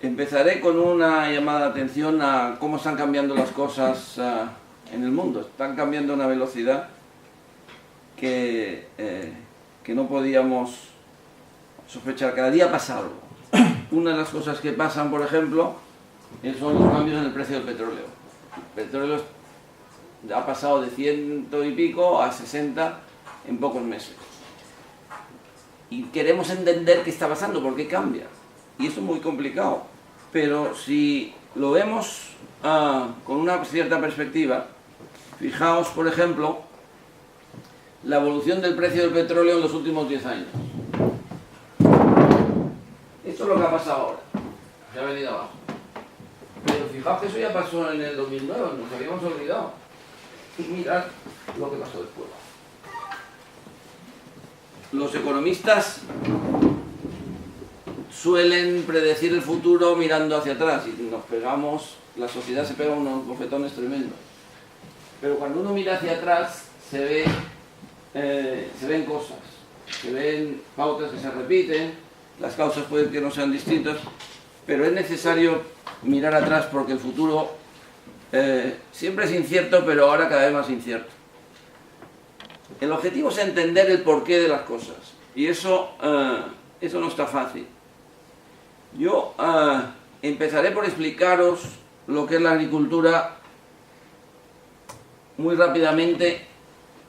Empezaré con una llamada de atención a cómo están cambiando las cosas en el mundo. Están cambiando a una velocidad que no podíamos sospechar. Cada día pasa algo. Una de las cosas que pasan, por ejemplo, son los cambios en el precio del petróleo. El petróleo ha pasado de 100 y pico a 60 en pocos meses. Y queremos entender qué está pasando, por qué cambia. Y eso es muy complicado. Pero si lo vemos con una cierta perspectiva, fijaos, por ejemplo, la evolución del precio del petróleo en los últimos 10 años. Esto es lo que ha pasado ahora. Se ha venido abajo. Pero fijaos que eso ya pasó en el 2009, nos habíamos olvidado. Y mirad lo que pasó después. Los economistas suelen predecir el futuro mirando hacia atrás y nos pegamos, la sociedad se pega unos bofetones tremendos. Pero cuando uno mira hacia atrás se ven cosas, se ven pautas que se repiten, las causas pueden que no sean distintas, pero es necesario mirar atrás porque el futuro siempre es incierto, pero ahora cada vez más incierto. El objetivo es entender el porqué de las cosas y eso no está fácil. Yo empezaré por explicaros lo que es la agricultura muy rápidamente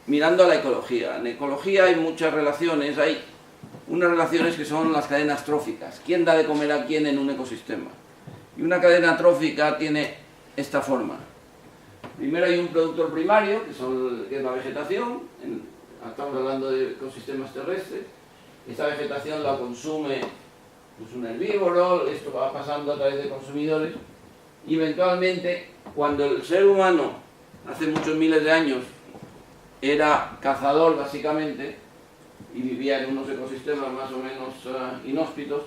mirando a la ecología. En ecología hay muchas relaciones, hay unas relaciones que son las cadenas tróficas. ¿Quién da de comer a quién en un ecosistema? Y una cadena trófica tiene esta forma. Primero hay un productor primario, que es la vegetación, estamos hablando de ecosistemas terrestres. Esta vegetación la consume pues, un herbívoro, esto va pasando a través de consumidores, y eventualmente, cuando el ser humano, hace muchos miles de años, era cazador básicamente, y vivía en unos ecosistemas más o menos inhóspitos,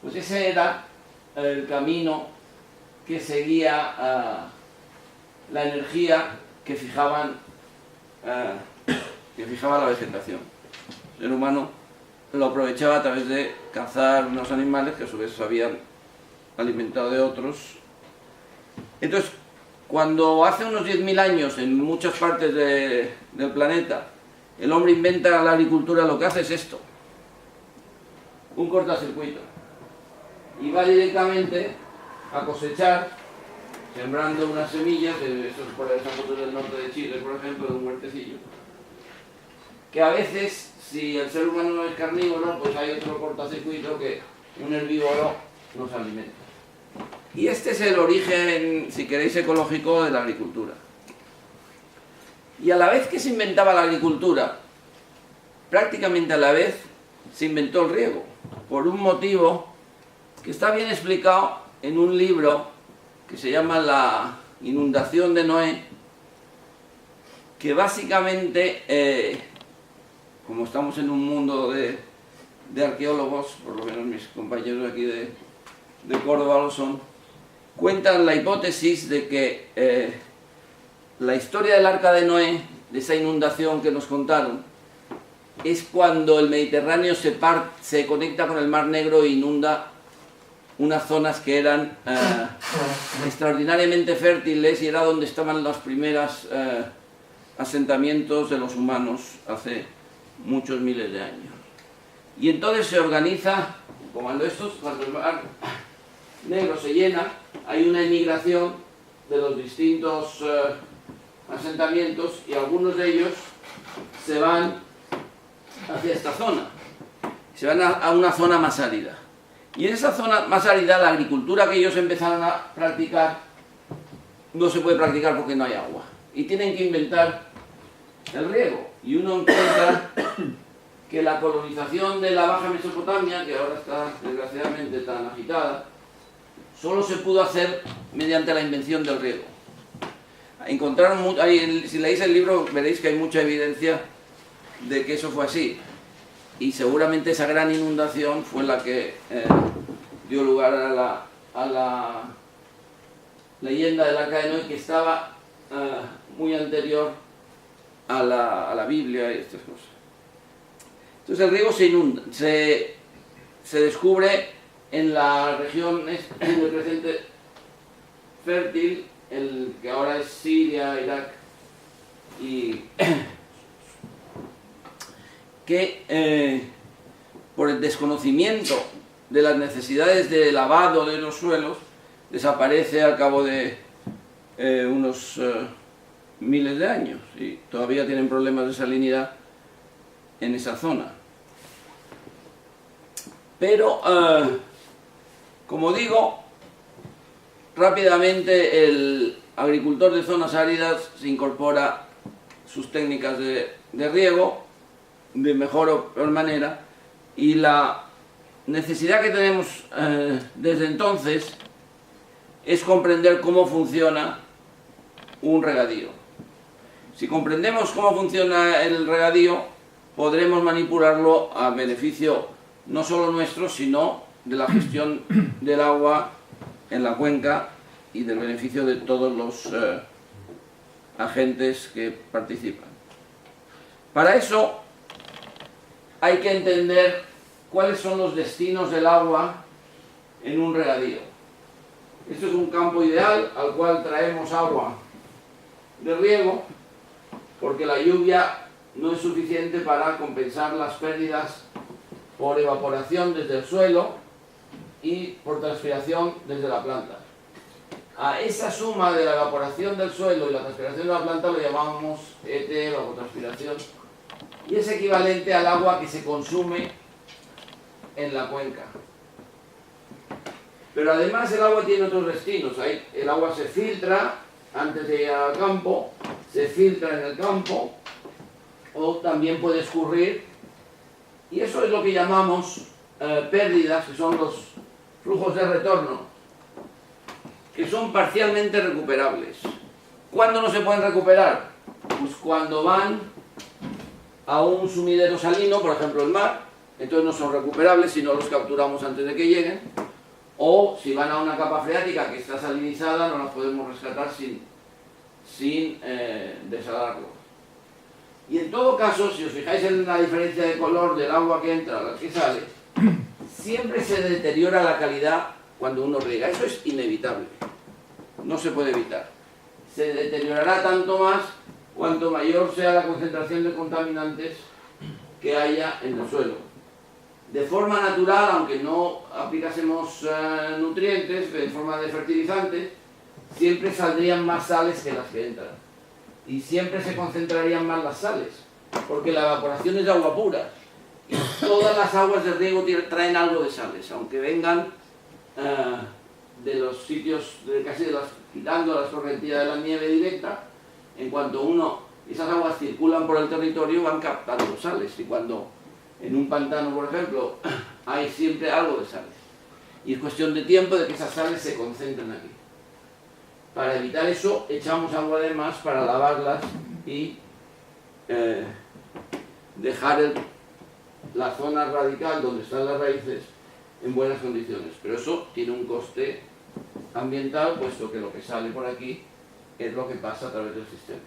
pues ese era el camino que seguía la energía que fijaba la vegetación. El ser humano lo aprovechaba a través de cazar unos animales que a su vez se habían alimentado de otros. Entonces, cuando hace unos 10.000 años en muchas partes del planeta el hombre inventa la agricultura, lo que hace es esto, un cortocircuito, y va directamente a cosechar, sembrando unas semillas, esto es por esa foto del norte de Chile, por ejemplo, de un huertecillo, que a veces, si el ser humano no es carnívoro, pues hay otro cortocircuito que un herbívoro nos alimenta. Y este es el origen, si queréis, ecológico de la agricultura. Y a la vez que se inventaba la agricultura, prácticamente a la vez se inventó el riego, por un motivo que está bien explicado en un libro que se llama La inundación de Noé, que básicamente, como estamos en un mundo de arqueólogos, por lo menos mis compañeros aquí de Córdoba lo son, cuentan la hipótesis de que la historia del arca de Noé, de esa inundación que nos contaron, es cuando el Mediterráneo se conecta con el Mar Negro e inunda unas zonas que eran extraordinariamente fértiles y era donde estaban los primeros asentamientos de los humanos hace muchos miles de años. Y entonces se organiza, cuando el Mar Negro se llena, hay una emigración de los distintos asentamientos y algunos de ellos se van hacia esta zona, se van a una zona más árida. Y en esa zona más árida la agricultura que ellos empezaron a practicar no se puede practicar porque no hay agua. Y tienen que inventar el riego. Y uno encuentra que la colonización de la Baja Mesopotamia, que ahora está desgraciadamente tan agitada, solo se pudo hacer mediante la invención del riego. Si leéis el libro veréis que hay mucha evidencia de que eso fue así. Y seguramente esa gran inundación fue la que dio lugar a la leyenda del arca de Noé, que estaba muy anterior a la Biblia y estas cosas. Entonces el riego se inunda, se descubre en la región del Creciente Fértil, el que ahora es Siria, Irak, y que por el desconocimiento de las necesidades de lavado de los suelos desaparece al cabo de unos miles de años, y todavía tienen problemas de salinidad en esa zona. Pero, como digo, rápidamente el agricultor de zonas áridas se incorpora sus técnicas de riego de mejor o peor manera, y la necesidad que tenemos desde entonces es comprender cómo funciona un regadío. Si comprendemos cómo funciona el regadío, podremos manipularlo a beneficio no solo nuestro, sino de la gestión del agua en la cuenca y del beneficio de todos los agentes que participan. Para eso hay que entender cuáles son los destinos del agua en un regadío. Esto es un campo ideal al cual traemos agua de riego, porque la lluvia no es suficiente para compensar las pérdidas por evaporación desde el suelo y por transpiración desde la planta. A esa suma de la evaporación del suelo y la transpiración de la planta lo llamamos ET, evapotranspiración, y es equivalente al agua que se consume en la cuenca. Pero además el agua tiene otros destinos. El agua se filtra antes de llegar al campo, se filtra en el campo, o también puede escurrir, y eso es lo que llamamos pérdidas, que son los flujos de retorno, que son parcialmente recuperables. ¿Cuándo no se pueden recuperar? Pues cuando van a un sumidero salino, por ejemplo el mar, entonces no son recuperables si no los capturamos antes de que lleguen, o si van a una capa freática que está salinizada, no las podemos rescatar sin desalarlo. Y en todo caso, si os fijáis en la diferencia de color del agua que entra a la que sale, siempre se deteriora la calidad cuando uno riega. Eso es inevitable, no se puede evitar. Se deteriorará tanto más cuanto mayor sea la concentración de contaminantes que haya en el suelo. De forma natural, aunque no aplicásemos nutrientes, de forma de fertilizantes, siempre saldrían más sales que las que entran. Y siempre se concentrarían más las sales, porque la evaporación es agua pura. Y todas las aguas de riego traen algo de sales, aunque vengan de los sitios, quitando la escorrentía de la nieve directa. En cuanto esas aguas circulan por el territorio, van captando sales, y cuando en un pantano, por ejemplo, hay siempre algo de sales. Y es cuestión de tiempo de que esas sales se concentren aquí. Para evitar eso, echamos agua de más para lavarlas y dejar la zona radical donde están las raíces en buenas condiciones. Pero eso tiene un coste ambiental, puesto que lo que sale por aquí es lo que pasa a través del sistema.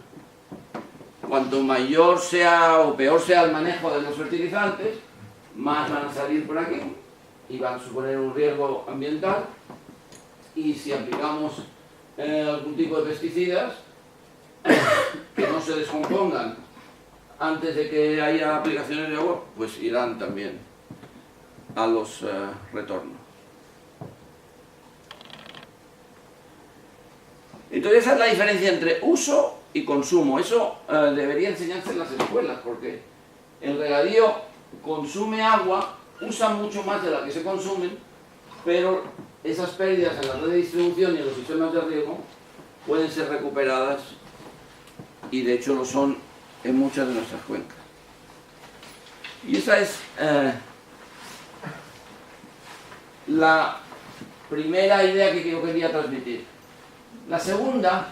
Cuanto mayor sea o peor sea el manejo de los fertilizantes, más van a salir por aquí y van a suponer un riesgo ambiental. Y si aplicamos algún tipo de pesticidas que no se descompongan antes de que haya aplicaciones de agua, pues irán también a los retornos. Entonces esa es la diferencia entre uso y consumo. Eso debería enseñarse en las escuelas, porque el regadío consume agua, usa mucho más de la que se consumen, pero esas pérdidas en la red de distribución y en los sistemas de riego pueden ser recuperadas, y de hecho lo son en muchas de nuestras cuencas. Y esa es la primera idea que yo quería transmitir. La segunda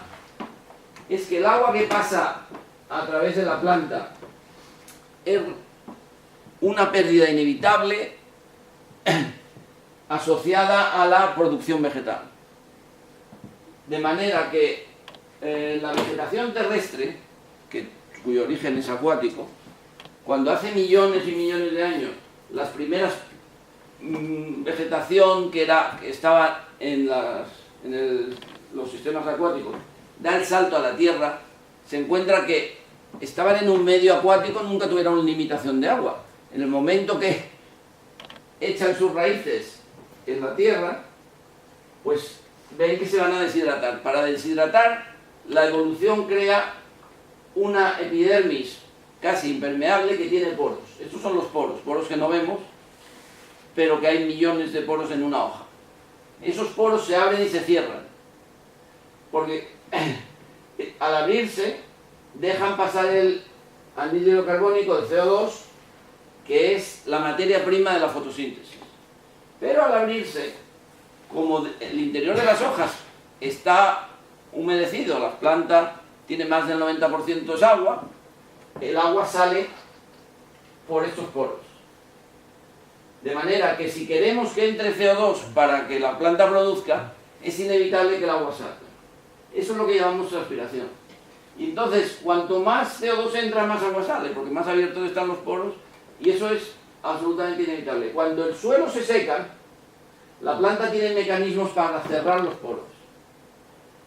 es que el agua que pasa a través de la planta es una pérdida inevitable asociada a la producción vegetal. De manera que la vegetación terrestre, cuyo origen es acuático, cuando hace millones y millones de años las primeras vegetación que estaba en los sistemas acuáticos da el salto a la Tierra, se encuentra que estaban en un medio acuático, nunca tuvieron una limitación de agua. En el momento que echan sus raíces en la Tierra, pues ven que se van a deshidratar. Para deshidratar, la evolución crea una epidermis casi impermeable que tiene poros. Estos son los poros que no vemos, pero que hay millones de poros en una hoja. Esos poros se abren y se cierran, porque al abrirse dejan pasar el anhídrido carbónico de CO2, que es la materia prima de la fotosíntesis. Pero al abrirse, como el interior de las hojas está humedecido, la planta tiene más del 90% es agua, el agua sale por estos poros. De manera que si queremos que entre CO2 para que la planta produzca, es inevitable que el agua salga. Eso es lo que llamamos transpiración. Y entonces, cuanto más CO2 entra, más agua sale, porque más abiertos están los poros, y eso es absolutamente inevitable. Cuando el suelo se seca, la planta tiene mecanismos para cerrar los poros.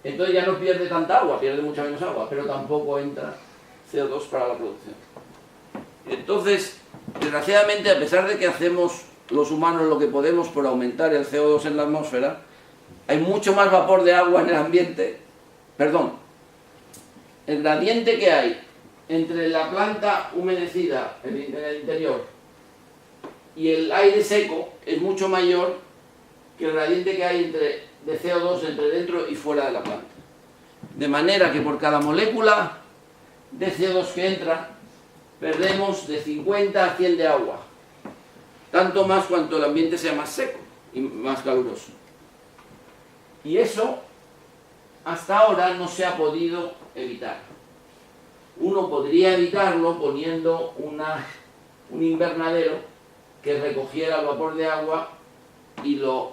Entonces ya no pierde tanta agua, pierde mucha menos agua, pero tampoco entra CO2 para la producción. Entonces, desgraciadamente, a pesar de que hacemos los humanos lo que podemos por aumentar el CO2 en la atmósfera, hay mucho más vapor de agua en el ambiente. Perdón, el gradiente que hay entre la planta humedecida en el interior y el aire seco es mucho mayor que el gradiente que hay de CO2 entre dentro y fuera de la planta. De manera que por cada molécula de CO2 que entra, perdemos de 50 a 100 de agua. Tanto más cuanto el ambiente sea más seco y más caluroso. Y eso, hasta ahora, no se ha podido evitar. Uno podría evitarlo poniendo un invernadero que recogiera el vapor de agua y lo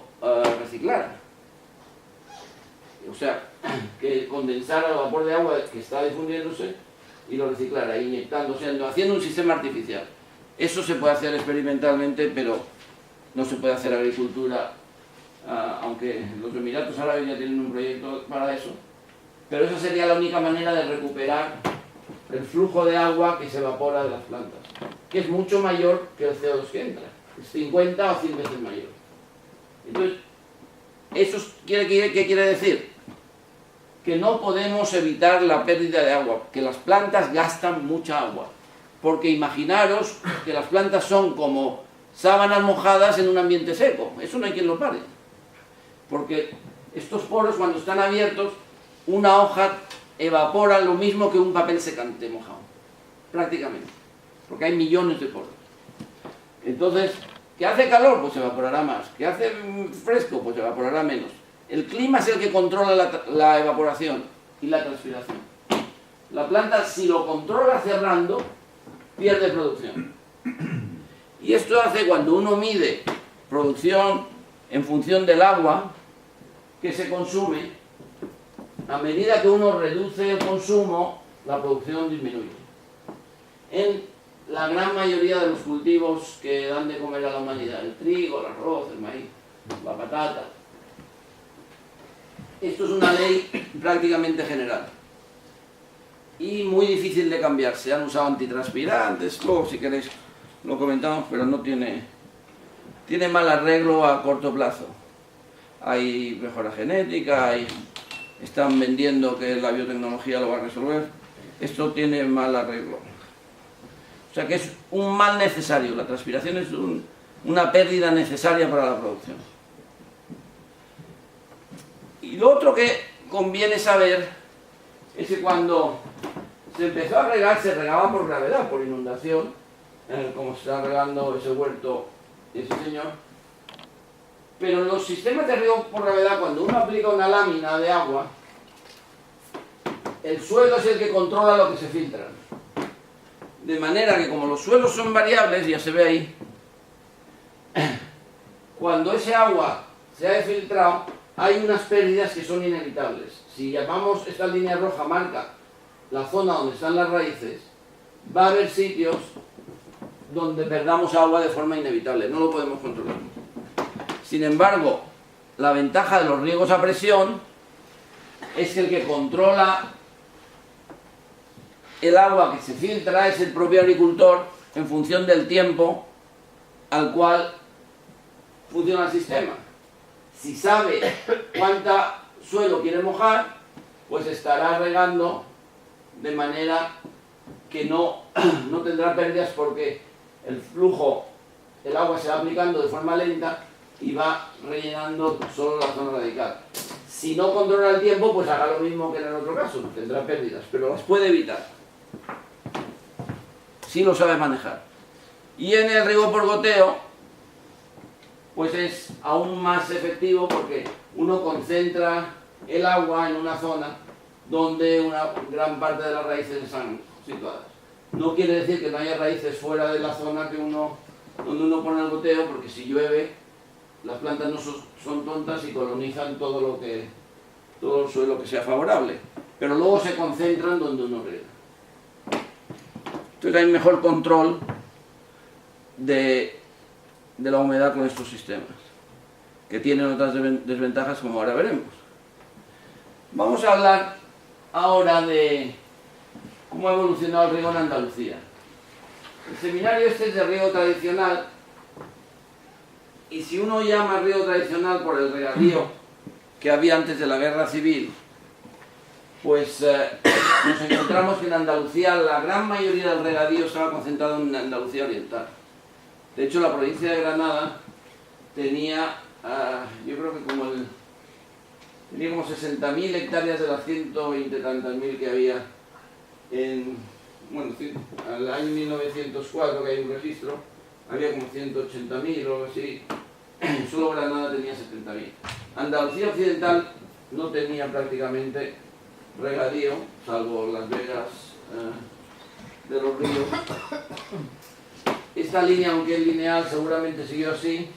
reciclara. O sea, que condensara el vapor de agua que está difundiéndose y lo reciclara, inyectándose, haciendo un sistema artificial. Eso se puede hacer experimentalmente, pero no se puede hacer agricultura, aunque los Emiratos Árabes ya tienen un proyecto para eso. Pero esa sería la única manera de recuperar el flujo de agua que se evapora de las plantas, que es mucho mayor que el CO2 que entra, es 50 o 100 veces mayor. Entonces, ¿eso qué quiere decir? Que no podemos evitar la pérdida de agua, que las plantas gastan mucha agua. Porque imaginaros que las plantas son como sábanas mojadas en un ambiente seco. Eso no hay quien lo pare. Porque estos poros, cuando están abiertos, una hoja evapora lo mismo que un papel secante mojado. Prácticamente. Porque hay millones de poros. Entonces, ¿que hace calor? Pues evaporará más. ¿Que hace fresco? Pues evaporará menos. El clima es el que controla la evaporación y la transpiración. La planta, si lo controla cerrando, pierde producción. Y esto hace, cuando uno mide producción en función del agua que se consume, a medida que uno reduce el consumo, la producción disminuye. En la gran mayoría de los cultivos que dan de comer a la humanidad, el trigo, el arroz, el maíz, la patata. Esto es una ley prácticamente general y muy difícil de cambiar. Se han usado antitranspirantes, luego si queréis lo comentamos, pero no tiene mal arreglo a corto plazo. Hay mejora genética, están vendiendo que la biotecnología lo va a resolver. Esto tiene mal arreglo. O sea que es un mal necesario. La transpiración es una pérdida necesaria para la producción. Y lo otro que conviene saber es que cuando se empezó a regar, se regaba por gravedad, por inundación, como se está regando ese huerto de ese señor. Pero en los sistemas de riego por gravedad, cuando uno aplica una lámina de agua, el suelo es el que controla lo que se filtra. De manera que, como los suelos son variables, ya se ve ahí, cuando ese agua se ha filtrado, hay unas pérdidas que son inevitables. Si llamamos esta línea roja, marca la zona donde están las raíces, va a haber sitios donde perdamos agua de forma inevitable, no lo podemos controlar. Sin embargo, la ventaja de los riegos a presión es que el que controla el agua que se filtra es el propio agricultor en función del tiempo al cual funciona el sistema. Si sabe cuánta suelo quiere mojar, pues estará regando de manera que no tendrá pérdidas porque el flujo, el agua se va aplicando de forma lenta y va rellenando solo la zona radical. Si no controla el tiempo, pues hará lo mismo que en el otro caso, tendrá pérdidas, pero las puede evitar. Si lo sabe manejar. Y en el riego por goteo, pues es aún más efectivo porque uno concentra el agua en una zona donde una gran parte de las raíces están situadas. No quiere decir que no haya raíces fuera de la zona donde uno pone el goteo, porque si llueve, las plantas no son tontas y colonizan todo el suelo que sea favorable. Pero luego se concentran donde uno riega. Entonces hay mejor control de la humedad con estos sistemas, que tienen otras desventajas como ahora veremos. Vamos a hablar ahora de cómo ha evolucionado el riego en Andalucía. El seminario este es de riego tradicional, y si uno llama riego tradicional por el regadío que había antes de la guerra civil, pues nos encontramos que en Andalucía la gran mayoría del regadío estaba concentrado en Andalucía Oriental. De hecho, la provincia de Granada tenía, yo creo que tenía como 60.000 hectáreas de las 120 tantas mil que había al año 1904, que hay un registro, había como 180.000 o algo así. Solo Granada tenía 70.000. Andalucía Occidental no tenía prácticamente regadío, salvo las vegas de los ríos. Esta línea, aunque es lineal, seguramente siguió así,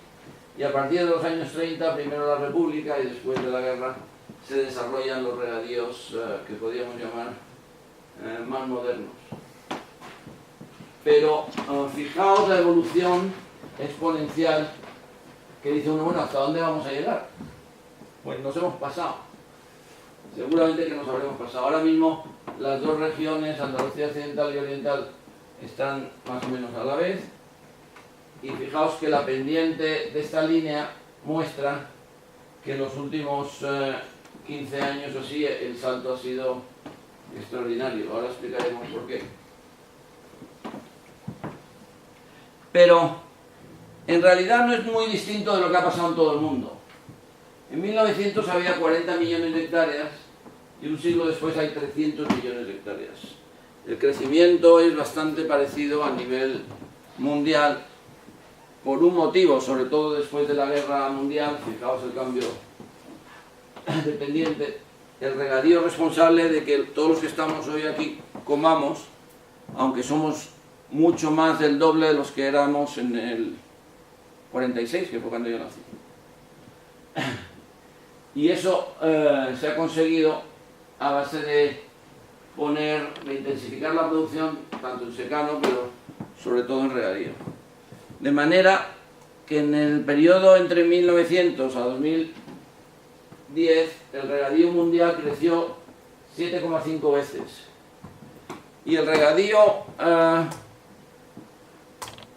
y a partir de los años 30, primero la República y después de la guerra, se desarrollan los regadíos que podríamos llamar más modernos. Pero fijaos la evolución exponencial que dice uno, bueno, ¿hasta dónde vamos a llegar? Pues nos hemos pasado. Seguramente que nos habremos pasado. Ahora mismo las dos regiones, Andalucía Occidental y Oriental, están más o menos a la vez. Y fijaos que la pendiente de esta línea muestra que en los últimos 15 años o así el salto ha sido extraordinario. Ahora explicaremos por qué. Pero en realidad no es muy distinto de lo que ha pasado en todo el mundo. En 1900 había 40 millones de hectáreas y un siglo después hay 300 millones de hectáreas. El crecimiento es bastante parecido a nivel mundial por un motivo, sobre todo después de la guerra mundial. Fijaos el cambio dependiente. El regadío responsable de que todos los que estamos hoy aquí comamos, aunque somos mucho más del doble de los que éramos en el 46, que fue cuando yo nací. Y eso se ha conseguido a base de intensificar la producción, tanto en secano, pero sobre todo en regadío. De manera que en el periodo entre 1900 a 2010, el regadío mundial creció 7,5 veces. Y el regadío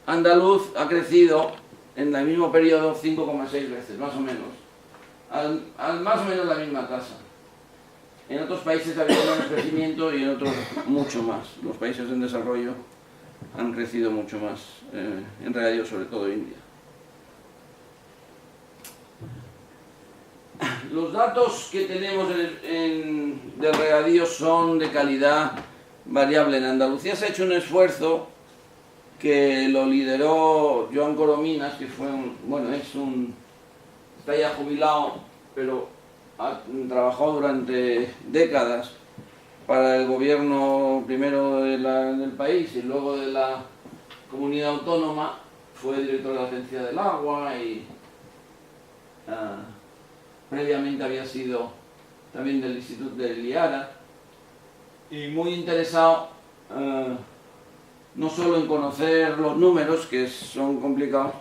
andaluz ha crecido en el mismo periodo 5,6 veces, más o menos. Más o menos la misma tasa. En otros países ha habido menos crecimiento y en otros mucho más. Los países en desarrollo han crecido mucho más, en regadío, sobre todo India. Los datos que tenemos del regadío son de calidad variable. En Andalucía se ha hecho un esfuerzo que lo lideró Joan Corominas, que fue está ya jubilado, pero ha trabajado durante décadas para el gobierno primero del país y luego de la comunidad autónoma. Fue director de la Agencia del Agua y previamente había sido también del Instituto de Liara, y muy interesado no solo en conocer los números, que son complicados,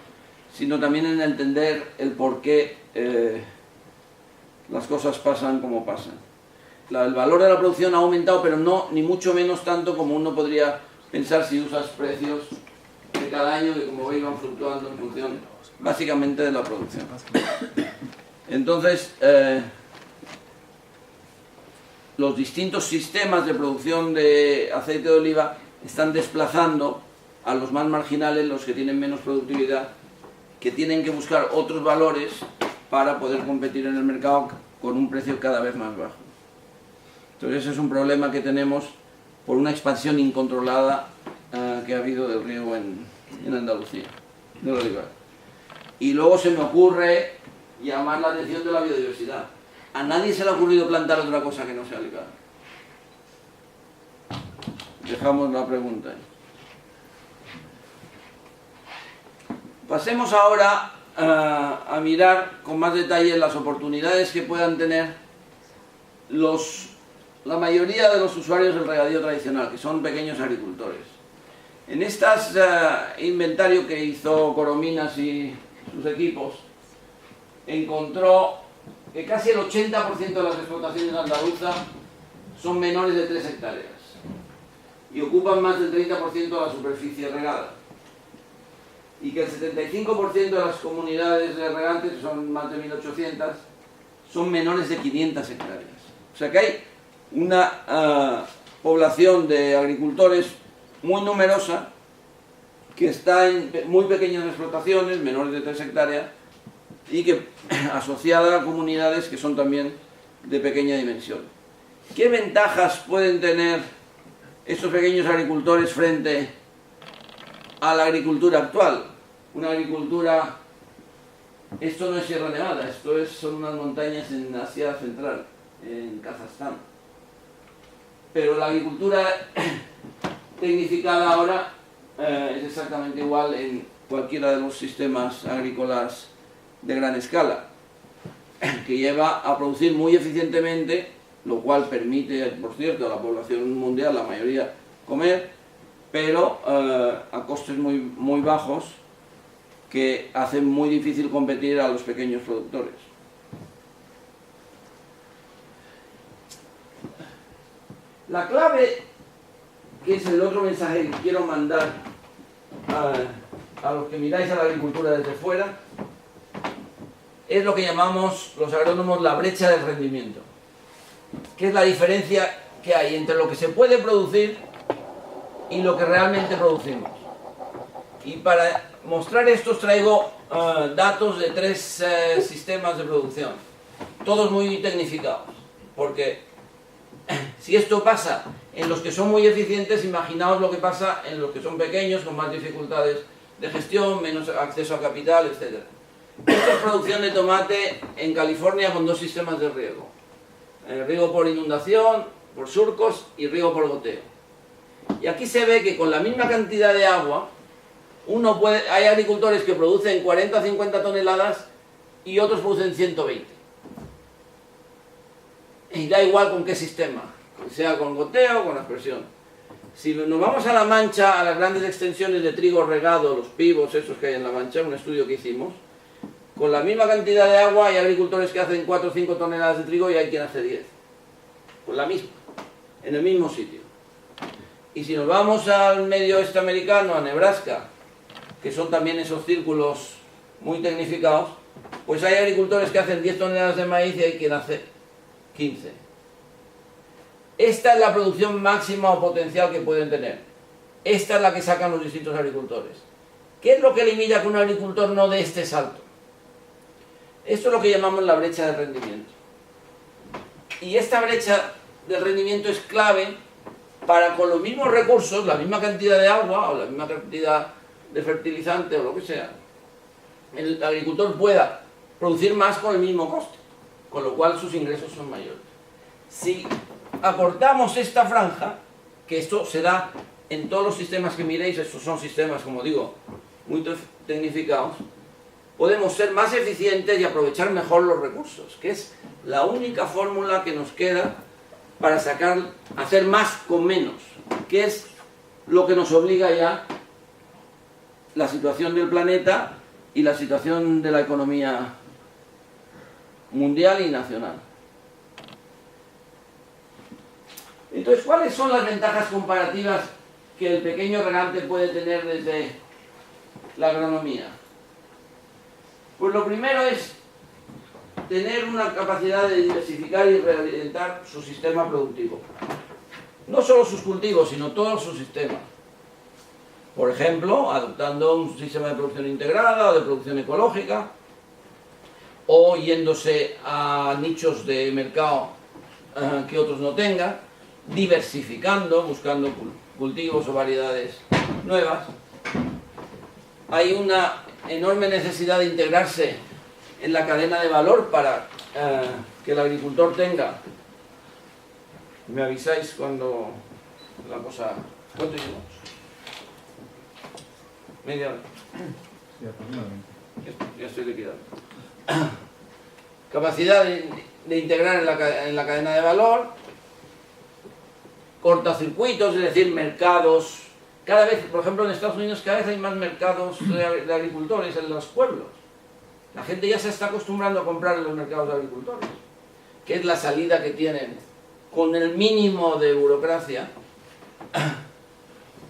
sino también en entender el por qué las cosas pasan como pasan. El valor de la producción ha aumentado, pero no ni mucho menos tanto como uno podría pensar si usas precios de cada año, que como veis van fluctuando en función básicamente de la producción. Entonces, los distintos sistemas de producción de aceite de oliva están desplazando a los más marginales, los que tienen menos productividad, que tienen que buscar otros valores para poder competir en el mercado con un precio cada vez más bajo. Entonces ese es un problema que tenemos por una expansión incontrolada que ha habido del riego en Andalucía, del olivar. Y luego se me ocurre llamar la atención de la biodiversidad. A nadie se le ha ocurrido plantar otra cosa que no sea olivar. Dejamos la pregunta ahí. Pasemos ahora a mirar con más detalle las oportunidades que puedan tener la mayoría de los usuarios del regadío tradicional, que son pequeños agricultores. En este inventario que hizo Corominas y sus equipos, encontró que casi el 80% de las explotaciones andaluzas son menores de 3 hectáreas y ocupan más del 30% de la superficie regada, y que el 75% de las comunidades de regantes, que son más de 1.800, son menores de 500 hectáreas. O sea que hay una población de agricultores muy numerosa que está en muy pequeñas explotaciones, menores de 3 hectáreas, y que asociada a comunidades que son también de pequeña dimensión. ¿Qué ventajas pueden tener estos pequeños agricultores frente a la agricultura actual? Una agricultura, esto no es Sierra Nevada, son unas montañas en Asia Central, en Kazajstán. Pero la agricultura tecnificada ahora es exactamente igual en cualquiera de los sistemas agrícolas de gran escala, que lleva a producir muy eficientemente, lo cual permite, por cierto, a la población mundial, la mayoría, comer, pero a costes muy bajos, que hacen muy difícil competir a los pequeños productores. La clave, que es el otro mensaje que quiero mandar a los que miráis a la agricultura desde fuera, es lo que llamamos los agrónomos la brecha del rendimiento, que es la diferencia que hay entre lo que se puede producir y lo que realmente producimos. Y para mostrar esto os traigo datos de 3 sistemas de producción, todos muy tecnificados, porque si esto pasa en los que son muy eficientes, imaginaos lo que pasa en los que son pequeños, con más dificultades de gestión, menos acceso a capital, etc. Esto es producción de tomate en California con 2 sistemas de riego. Riego por inundación, por surcos y riego por goteo. Y aquí se ve que con la misma cantidad de agua, hay agricultores que producen 40 o 50 toneladas y otros producen 120. Y da igual con qué sistema, sea con goteo o con aspersión. Si nos vamos a La Mancha, a las grandes extensiones de trigo regado, los pivos esos que hay en La Mancha, un estudio que hicimos, con la misma cantidad de agua hay agricultores que hacen 4 o 5 toneladas de trigo y hay quien hace 10. Con la misma, en el mismo sitio. Y si nos vamos al medio oeste americano, a Nebraska, que son también esos círculos muy tecnificados, pues hay agricultores que hacen 10 toneladas de maíz y hay quien hace 15. Esta es la producción máxima o potencial que pueden tener. Esta es la que sacan los distintos agricultores. ¿Qué es lo que limita que un agricultor no dé este salto? Esto es lo que llamamos la brecha de rendimiento. Y esta brecha de rendimiento es clave para, con los mismos recursos, la misma cantidad de agua o la misma cantidad de fertilizante o lo que sea, el agricultor pueda producir más con el mismo coste, con lo cual sus ingresos son mayores. Si acortamos esta franja, que esto se da en todos los sistemas que miréis, estos son sistemas, como digo, muy tecnificados, podemos ser más eficientes y aprovechar mejor los recursos, que es la única fórmula que nos queda para hacer más con menos, que es lo que nos obliga ya la situación del planeta y la situación de la economía mundial y nacional. Entonces, ¿cuáles son las ventajas comparativas que el pequeño regante puede tener desde la agronomía? Pues lo primero es tener una capacidad de diversificar y reorientar su sistema productivo. No solo sus cultivos, sino todo su sistema. Por ejemplo, adoptando un sistema de producción integrada o de producción ecológica, o yéndose a nichos de mercado que otros no tengan, diversificando, buscando cultivos o variedades nuevas. Hay una enorme necesidad de integrarse en la cadena de valor para que el agricultor tenga. Me avisáis cuando la cosa... ¿Cuánto llevamos? Media hora. Ya estoy liquidando. Capacidad de integrar en la cadena de valor, cortocircuitos, es decir, mercados. Cada vez, por ejemplo, en Estados Unidos cada vez hay más mercados de agricultores en los pueblos. La gente ya se está acostumbrando a comprar en los mercados de agricultores, que es la salida que tienen con el mínimo de burocracia.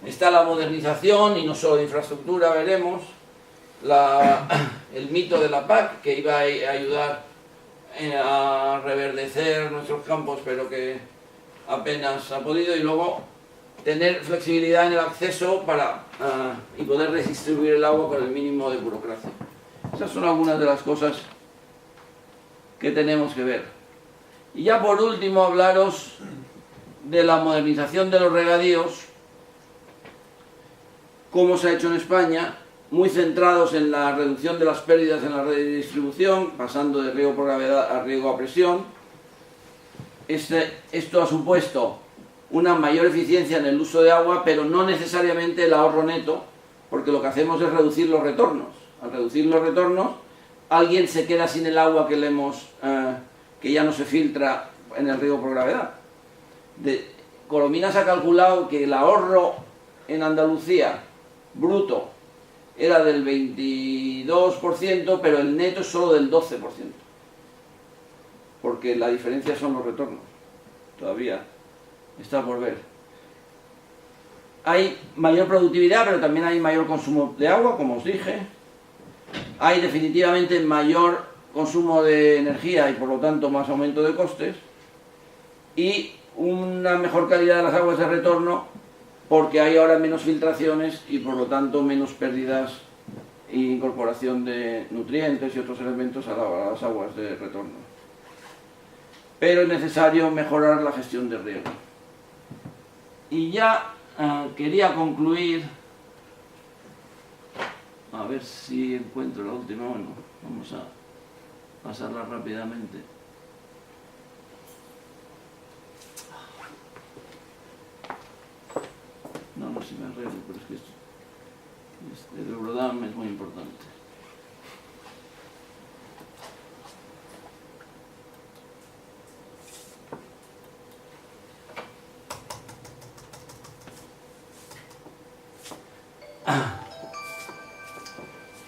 Está la modernización, y no solo de infraestructura, veremos, el mito de la PAC, que iba a ayudar a reverdecer nuestros campos, pero que apenas ha podido, y luego tener flexibilidad en el acceso y poder redistribuir el agua con el mínimo de burocracia. Esas son algunas de las cosas que tenemos que ver. Y ya por último hablaros de la modernización de los regadíos, como se ha hecho en España, muy centrados en la reducción de las pérdidas en la redistribución, pasando de riego por gravedad a riego a presión. Esto ha supuesto una mayor eficiencia en el uso de agua, pero no necesariamente el ahorro neto, porque lo que hacemos es reducir los retornos. Al reducir los retornos, alguien se queda sin el agua que ya no se filtra en el riego por gravedad. Corominas ha calculado que el ahorro en Andalucía bruto era del 22%, pero el neto es solo del 12%, porque la diferencia son los retornos. Todavía está por ver. Hay mayor productividad, pero también hay mayor consumo de agua, como os dije. Hay definitivamente mayor consumo de energía y por lo tanto más aumento de costes. Y una mejor calidad de las aguas de retorno, porque hay ahora menos filtraciones y por lo tanto menos pérdidas e incorporación de nutrientes y otros elementos a las aguas de retorno. Pero es necesario mejorar la gestión de riego. Y ya quería concluir, a ver si encuentro la última. Bueno, vamos a pasarla rápidamente. No sé si me arreglo, pero es que el Eurodam es muy importante.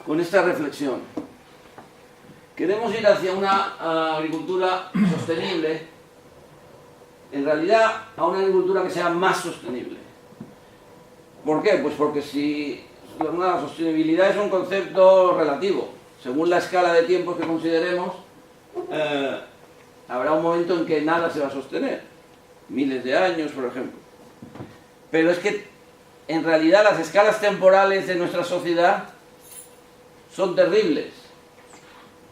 Con esta reflexión, queremos ir hacia una agricultura sostenible, en realidad a una agricultura que sea más sostenible. ¿Por qué? Pues porque la sostenibilidad es un concepto relativo. Según la escala de tiempos que consideremos, habrá un momento en que nada se va a sostener. Miles de años, por ejemplo. Pero es que, en realidad, las escalas temporales de nuestra sociedad son terribles.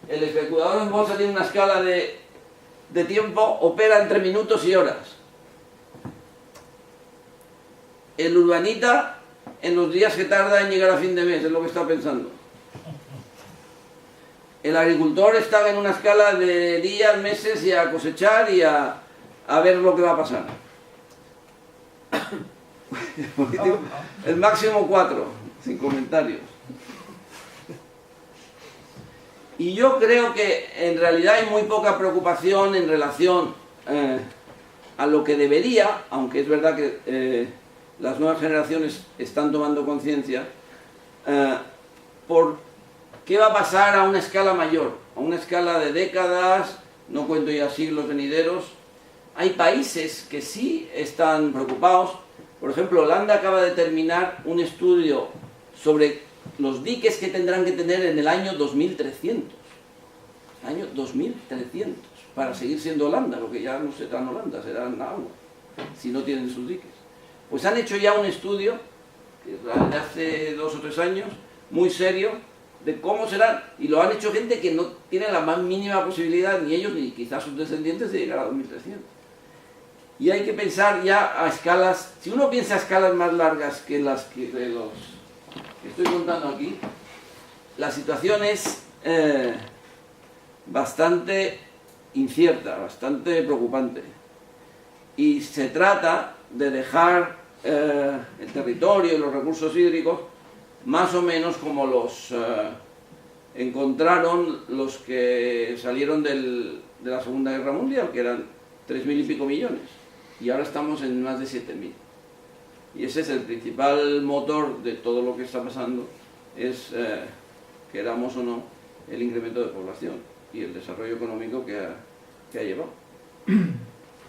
El especulador en bolsa tiene una escala de tiempo, opera entre minutos y horas. El urbanita en los días que tarda en llegar a fin de mes, es lo que está pensando. El agricultor está en una escala de días, meses, y a cosechar y a ver lo que va a pasar. El máximo 4, sin comentarios. Y yo creo que en realidad hay muy poca preocupación en relación a lo que debería, aunque es verdad que las nuevas generaciones están tomando conciencia, por ¿qué va a pasar a una escala mayor? A una escala de décadas, no cuento ya siglos venideros. Hay países que sí están preocupados. Por ejemplo, Holanda acaba de terminar un estudio sobre los diques que tendrán que tener en el año 2300. Año 2300, para seguir siendo Holanda, porque ya no serán Holanda, serán agua, si no tienen sus diques. Pues han hecho ya un estudio, que es de hace 2 o 3 años, muy serio, de cómo serán, y lo han hecho gente que no tiene la más mínima posibilidad, ni ellos ni quizás sus descendientes, de llegar a 2300. Y hay que pensar ya a escalas, si uno piensa a escalas más largas que las que estoy contando aquí, la situación es bastante incierta, bastante preocupante. Y se trata de dejar el territorio y los recursos hídricos más o menos como los encontraron los que salieron de la Segunda Guerra Mundial, que eran 3.000 y pico millones. Y ahora estamos en más de 7.000. Y ese es el principal motor de todo lo que está pasando, es, queramos o no, el incremento de población y el desarrollo económico que ha llevado.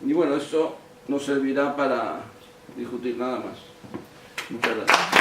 Y bueno, esto nos servirá para discutir nada más. Muchas gracias.